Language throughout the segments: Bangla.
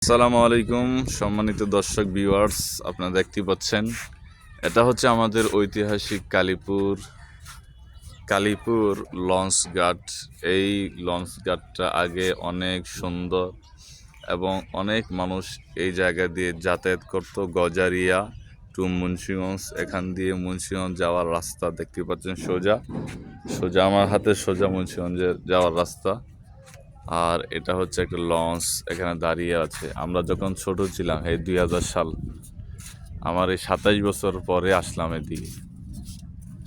আসসালামু আলাইকুম সম্মানিত দর্শক ভিউয়ার্স, আপনারা দেখতে পাচ্ছেন এটা হচ্ছে আমাদের ঐতিহাসিক কালীপুর লঞ্চ ঘাট। এই লঞ্চ ঘাটটা আগে অনেক সুন্দর এবং অনেক মানুষ এই জায়গা দিয়ে যাতায়াত করত। গজারিয়া টু মুন্সিগঞ্জ, এখান দিয়ে মুন্সিগঞ্জ যাওয়ার রাস্তা দেখতে পাচ্ছেন। সোজা সোজা আমার হাতে সোজা মুন্সিগঞ্জের যাওয়ার রাস্তা। আর এটা হচ্ছে একটা লঞ্চ এখানে দাঁড়িয়ে আছে। আমরা যখন ছোট ছিলাম, এই 2000 সাল, আমার এই 27 বছর পরে আসলাম এদিকে।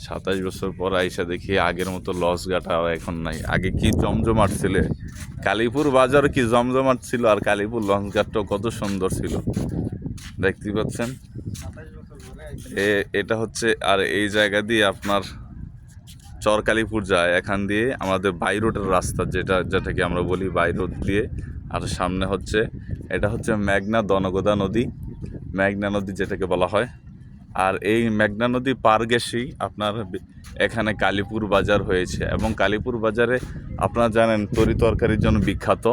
27 বছর পর আইসা দেখি আগের মতো লঞ্চ ঘাট আর এখন নাই। আগে কি জমজমাট ছিল, কালীপুর বাজার কি জমজমাট ছিল, আর কালীপুর লঞ্চ ঘাটটাও কত সুন্দর ছিল দেখতে পাচ্ছেন। এটা হচ্ছে, আর এই জায়গা দিয়ে আপনার চরকালীপুর যায়, এখান দিয়ে আমাদের বাই রোডের রাস্তা, যেটাকে আমরা বলি বাই রোড দিয়ে। আর সামনে হচ্ছে, এটা হচ্ছে মেঘনা দনগোদা নদী, মেঘনা নদী যেটাকে বলা হয়। আর এই মেঘনা নদী পার গেছেই আপনার এখানে কালীপুর বাজার হয়েছে। এবং কালীপুর বাজারে আপনারা জানেন তরি তরকারির জন্য বিখ্যাত,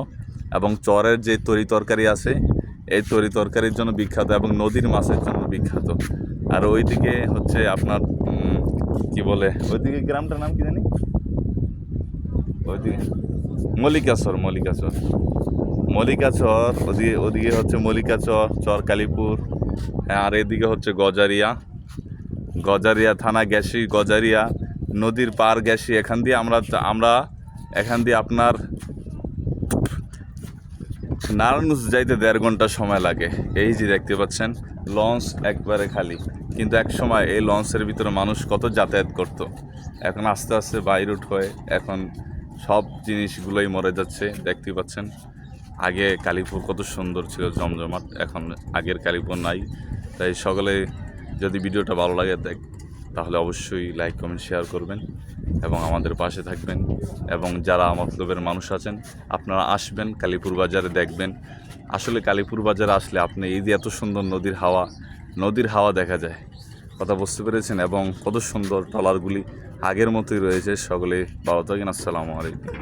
এবং চরের যে তরি তরকারি আছে এই তরি তরকারির জন্য বিখ্যাত, এবং নদীর মাছের জন্য বিখ্যাত। আর ওইদিকে হচ্ছে আপনার কি বলে, ওইদিকে গ্রামটার নাম কি জানি, ওইদিকে মল্লিকাচর ওদিকে হচ্ছে মল্লিকাচর, চর কালীপুর। আর এদিকে হচ্ছে গজারিয়া থানা গেছি, গজারিয়া নদীর পার গেছি। এখান দিয়ে আমরা এখান দিয়ে আপনার নারায়ণগঞ্জ যাইতে 1.5 ঘন্টা সময় লাগে। এই যে দেখতে পাচ্ছেন লঞ্চ একবারে খালি, কিন্তু এক সময় এই লঞ্চের ভিতরে মানুষ কত যাতায়াত করত। এখন আস্তে আস্তে বাই রুট হয়ে এখন সব জিনিসগুলোই মরে যাচ্ছে দেখতে পাচ্ছেন। আগে কালীপুর কত সুন্দর ছিল, জমজমাট, এখন আগের কালীপুর নাই। তাই সকলে যদি ভিডিওটা ভালো লাগে তাহলে অবশ্যই লাইক কমেন্ট শেয়ার করবেন এবং আমাদের পাশে থাকবেন। এবং যারা মতলবের মানুষ আছেন আপনারা আসবেন কালীপুর বাজারে, দেখবেন আসলে কালীপুর বাজারে আসলে আপনি এই যে এত সুন্দর নদীর হাওয়া দেখা যায়। কথা বুঝতে পেরেছেন? এবং কত সুন্দর ট্রলারগুলি আগের মতোই রয়েছে। সকলে ভালো থাকেন। আসসালামু আলাইকুম।